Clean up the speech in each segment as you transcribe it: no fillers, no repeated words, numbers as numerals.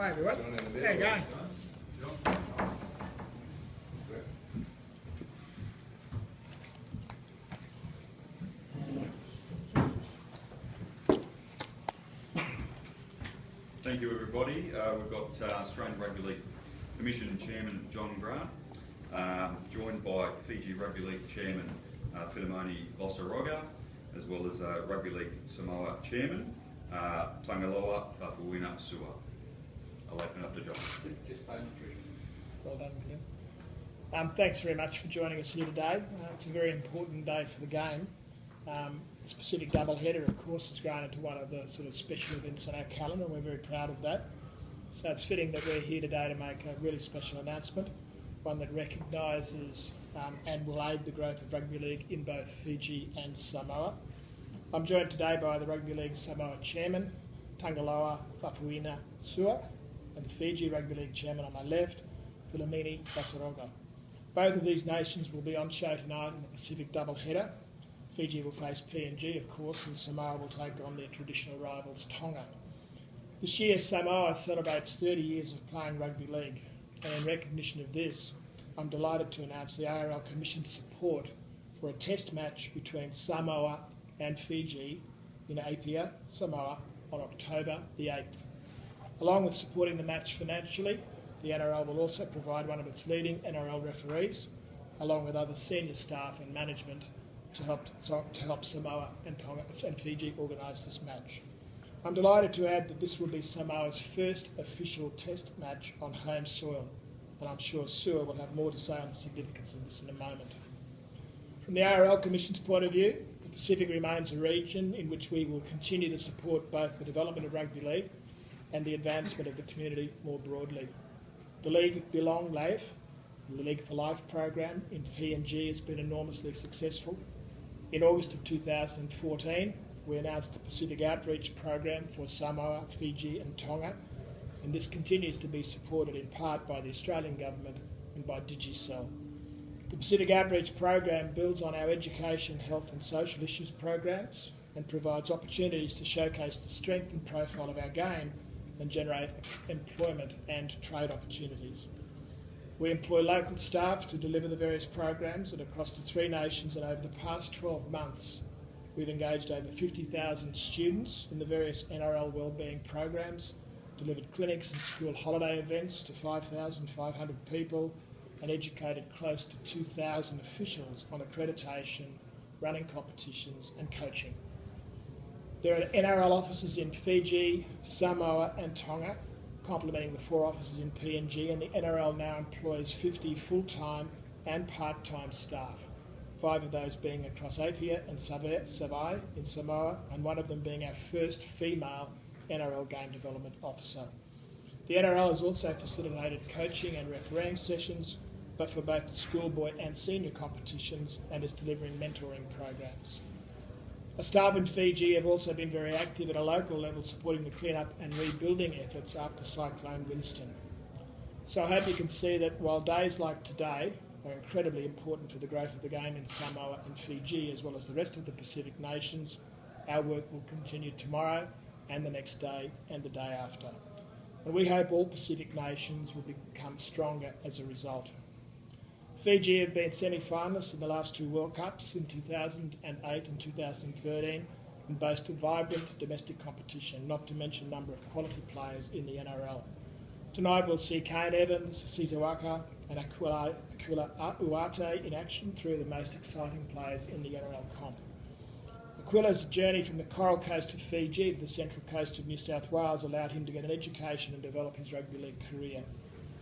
Hi everyone. John in the How middle. you going? Thank you, everybody. We've got Australian Rugby League Commission Chairman John Grant, joined by Fiji Rugby League Chairman Filimoni Bosaroga, as well as Rugby League Samoa Chairman Tangaloa Fafuina Sua. I'll open up to John. Well done with him. Thanks very much for joining us here today. It's a very important day for the game. The Pacific doubleheader, of course, has grown into one of the sort of special events on our calendar, and we're very proud of that. So it's fitting that we're here today to make a really special announcement, one that recognises and will aid the growth of rugby league in both Fiji and Samoa. I'm joined today by the Rugby League Samoa Chairman, Tangaloa Fafuina Sua, and the Fiji Rugby League Chairman on my left, Filimoni Bosaroga. Both of these nations will be on show tonight in the Pacific doubleheader. Fiji will face PNG, of course, and Samoa will take on their traditional rivals, Tonga. This year, Samoa celebrates 30 years of playing rugby league, and in recognition of this, I'm delighted to announce the NRL Commission's support for a test match between Samoa and Fiji in Apia, Samoa, on October the 8th. Along with supporting the match financially, the NRL will also provide one of its leading NRL referees, along with other senior staff and management, to help Samoa and Tonga and Fiji organise this match. I'm delighted to add that this will be Samoa's first official test match on home soil, and I'm sure Sua will have more to say on the significance of this in a moment. From the NRL Commission's point of view, the Pacific remains a region in which we will continue to support both the development of rugby league and the advancement of the community more broadly. The League Belong Life, the League for Life program in PNG has been enormously successful. In August of 2014, we announced the Pacific Outreach Program for Samoa, Fiji and Tonga, and this continues to be supported in part by the Australian Government and by Digicel. The Pacific Outreach Program builds on our education, health and social issues programs and provides opportunities to showcase the strength and profile of our game and generate employment and trade opportunities. We employ local staff to deliver the various programs, and across the three nations and over the past 12 months, we've engaged over 50,000 students in the various NRL wellbeing programs, delivered clinics and school holiday events to 5,500 people, and educated close to 2,000 officials on accreditation, running competitions and coaching. There are NRL offices in Fiji, Samoa and Tonga, complementing the 4 offices in PNG, and the NRL now employs 50 full-time and part-time staff, 5 of those being across Apia and Savai in Samoa, and one of them being our first female NRL game development officer. The NRL has also facilitated coaching and refereeing sessions, but for both the schoolboy and senior competitions, and is delivering mentoring programs. Our staff in Fiji have also been very active at a local level, supporting the clean-up and rebuilding efforts after Cyclone Winston. So I hope you can see that while days like today are incredibly important for the growth of the game in Samoa and Fiji, as well as the rest of the Pacific nations, our work will continue tomorrow and the next day and the day after. And we hope all Pacific nations will become stronger as a result. Fiji have been semi-finalists in the last 2 World Cups in 2008 and 2013 and boast a vibrant domestic competition, not to mention a number of quality players in the NRL. Tonight we'll see Kane Evans, Sizawaka and Aquila Uate in action, 3 of the most exciting players in the NRL comp. Aquila's journey from the Coral Coast of Fiji to the Central Coast of New South Wales allowed him to get an education and develop his rugby league career.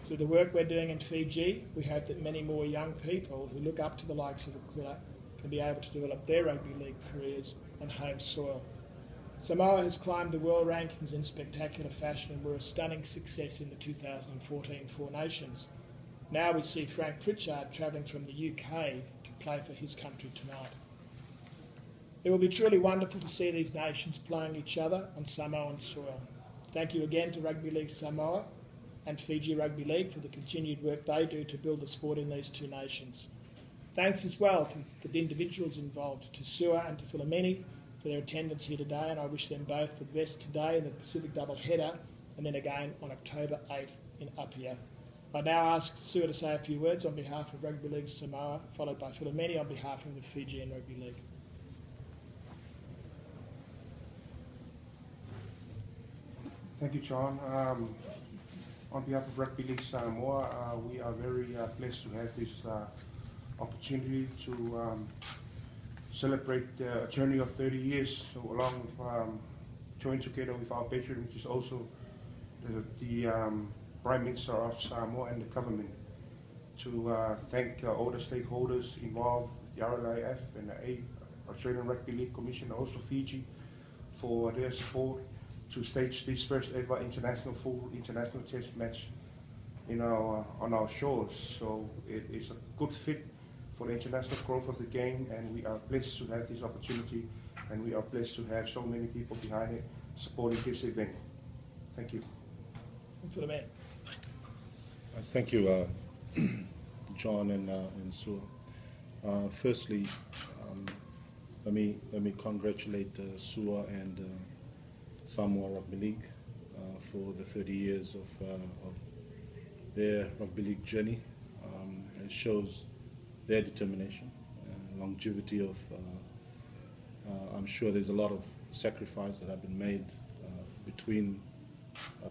Through the work we're doing in Fiji, we hope that many more young people who look up to the likes of Aquila can be able to develop their rugby league careers on home soil. Samoa has climbed the world rankings in spectacular fashion and were a stunning success in the 2014 Four Nations. Now we see Frank Pritchard travelling from the UK to play for his country tonight. It will be truly wonderful to see these nations playing each other on Samoan soil. Thank you again to Rugby League Samoa and Fiji Rugby League for the continued work they do to build the sport in these 2 nations. Thanks as well to the individuals involved, to Sua and to Filimoni for their attendance here today, and I wish them both the best today in the Pacific doubleheader and then again on October 8 in Apia. I now ask Sue to say a few words on behalf of Rugby League Samoa, followed by Philomeni on behalf of the Fijian Rugby League. Thank you, John. On behalf of Rugby League Samoa, we are very blessed to have this opportunity to celebrate the journey of 30 years, so along with join together with our patron, which is also the Prime Minister of Samoa and the government, to thank all the stakeholders involved, the RLIF and the Australian Rugby League Commission, also Fiji, for their support to stage this first ever full international test match on our shores. So it is a good fit for the international growth of the game, and we are blessed to have this opportunity, and we are blessed to have so many people behind it supporting this event. Thank you. And for the man. Thank you, John and Sue. Firstly, let me congratulate Sue and Samoa Rugby League for the 30 years of their rugby league journey. It shows their determination and longevity of. I'm sure there's a lot of sacrifice that have been made between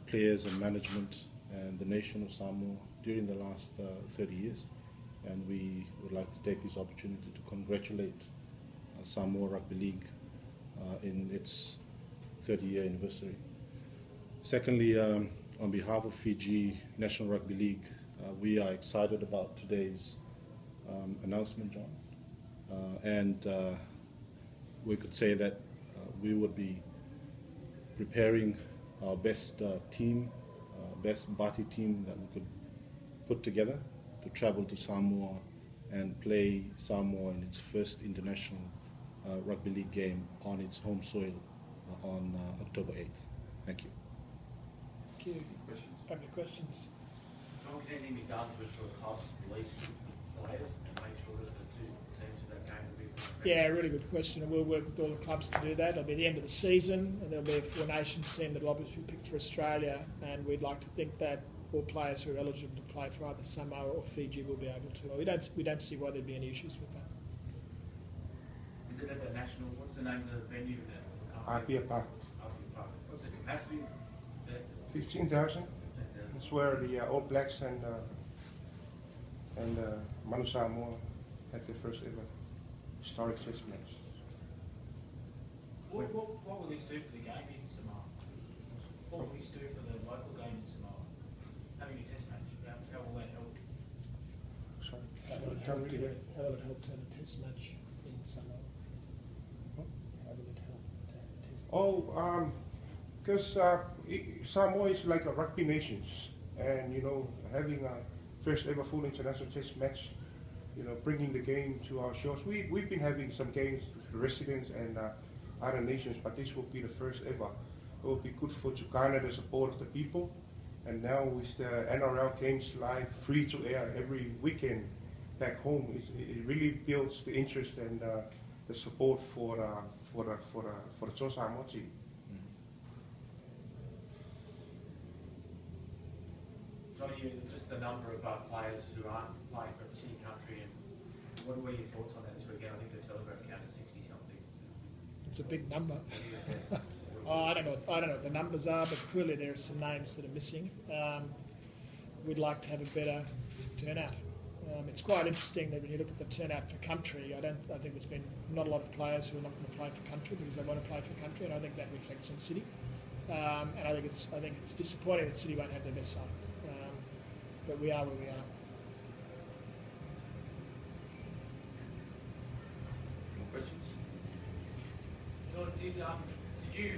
players and management and the nation of Samoa during the last 30 years, and we would like to take this opportunity to congratulate Samoa Rugby League in its 30-year anniversary. Secondly, on behalf of Fiji National Rugby League, we are excited about today's announcement, John, and we could say that we would be preparing our best team, best Bati team that we could put together to travel to Samoa and play Samoa in its first international rugby league game on its home soil on October 8th. Thank you. Thank you. Questions? Any questions? John, can anything be done to ensure clubs release players and make sure that the two teams of that game will be Yeah, really good question, and we'll work with all the clubs to do that. It'll be the end of the season, and there'll be a Four Nations team that will obviously be picked for Australia, and we'd like to think that all players who are eligible to play for either Samoa or Fiji will be able to. We don't see why there'd be any issues with that. Is it at the national? What's the name of the venue? Apia Park. Apia Park. What's the capacity there? 15,000. That's where the All Blacks and Manu Samoa had their first ever historic test match. What will this do for the game in Samoa? What will this do for the local game in Samoa? Having a test match, how will that help? Sorry. How will it help to have a test match in Samoa? How will it help to have a test match? Oh, because Samoa is like a rugby nation, and having a first ever full international test match, bringing the game to our shores. We've been having some games with the residents and other nations, but this will be the first ever. It will be good to garner the support of the people, and now with the NRL games live, free to air every weekend back home, it really builds the interest and the support for the Cho Samoa team. Johnny, just the number of players who aren't playing for city country, and what were your thoughts on that this weekend? I think the Telegraph counted 60 something. It's a big number. I don't know what the numbers are, but clearly there are some names that are missing. We'd like to have a better turnout. It's quite interesting that when you look at the turnout for country, I think there's been not a lot of players who are not going to play for country because they want to play for country, and I think that reflects on City. And I think it's disappointing that City won't have their best side. But we are where we are. More questions? John, did you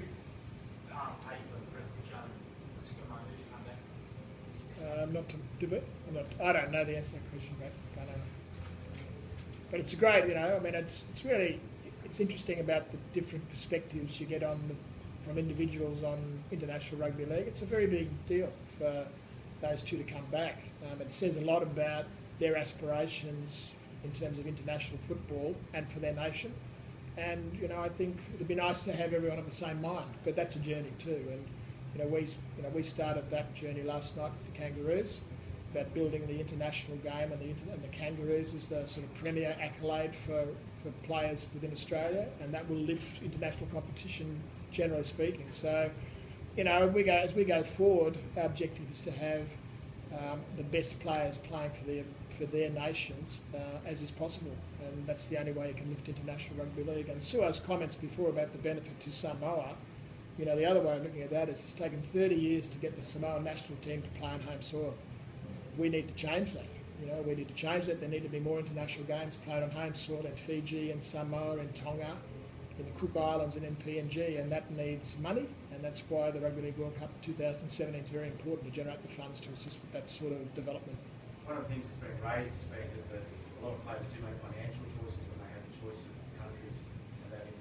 pay for Brett Sickamonu to come back? Not to do it. I don't know the answer to that question, but I don't know. But it's a great, it's interesting about the different perspectives you get from individuals on international rugby league. It's a very big deal for those two to come back. It says a lot about their aspirations in terms of international football and for their nation. And, I think it'd be nice to have everyone of the same mind, but that's a journey too. And we started that journey last night with the Kangaroos, about building the international game, and the Kangaroos is the sort of premier accolade for players within Australia, and that will lift international competition, generally speaking. So, as we go forward, our objective is to have the best players playing for their nations as is possible, and that's the only way you can lift international rugby league. And Sua's comments before about the benefit to Samoa, the other way of looking at that is it's taken 30 years to get the Samoan national team to play on home soil. We need to change that. We need to change that. There need to be more international games played on home soil in Fiji and Samoa and Tonga, in the Cook Islands and in PNG, and that needs money, and that's why the Rugby League World Cup 2017 is very important to generate the funds to assist with that sort of development. One of the things that's been raised is that a lot of players do make financial choices when they have the choice of countries, and that if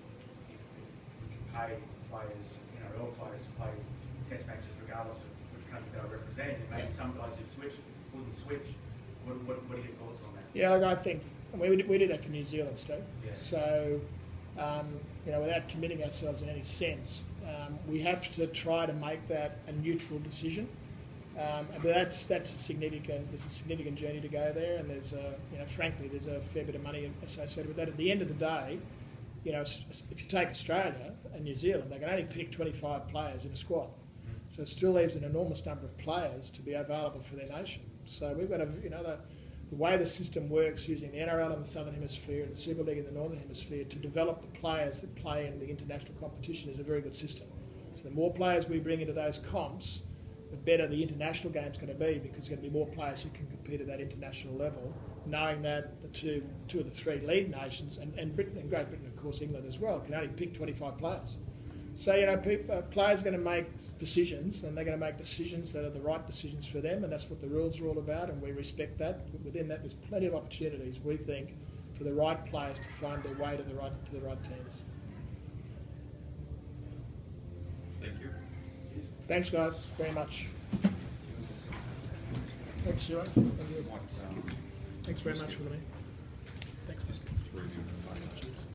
we can pay players, NRL players, to play test matches regardless of which country they'll represent, and maybe some guys who've switched wouldn't switch. What are your thoughts on that? Yeah, I think we do that for New Zealand, Steve. Yeah. So, without committing ourselves in any sense, we have to try to make that a neutral decision. But that's a significant journey to go there, and there's frankly there's a fair bit of money associated with that. At the end of the day, if you take Australia and New Zealand, they can only pick 25 players in a squad, so it still leaves an enormous number of players to be available for their nation. So we've got to, the way the system works, using the NRL in the Southern Hemisphere and the Super League in the Northern Hemisphere to develop the players that play in the international competition is a very good system. So the more players we bring into those comps, the better the international game's going to be, because there's going to be more players who can compete at that international level, knowing that the two of the three lead nations, and Britain and Great Britain, of course, England as well, can only pick 25 players. So, players are going to make decisions, and they're going to make decisions that are the right decisions for them, and that's what the rules are all about, and we respect that. But within that, there's plenty of opportunities, we think, for the right players to find their way to the right teams. Thank you. Thanks, guys, very much. Thanks, Stuart. Thanks very much for the meeting. Thanks, Mr.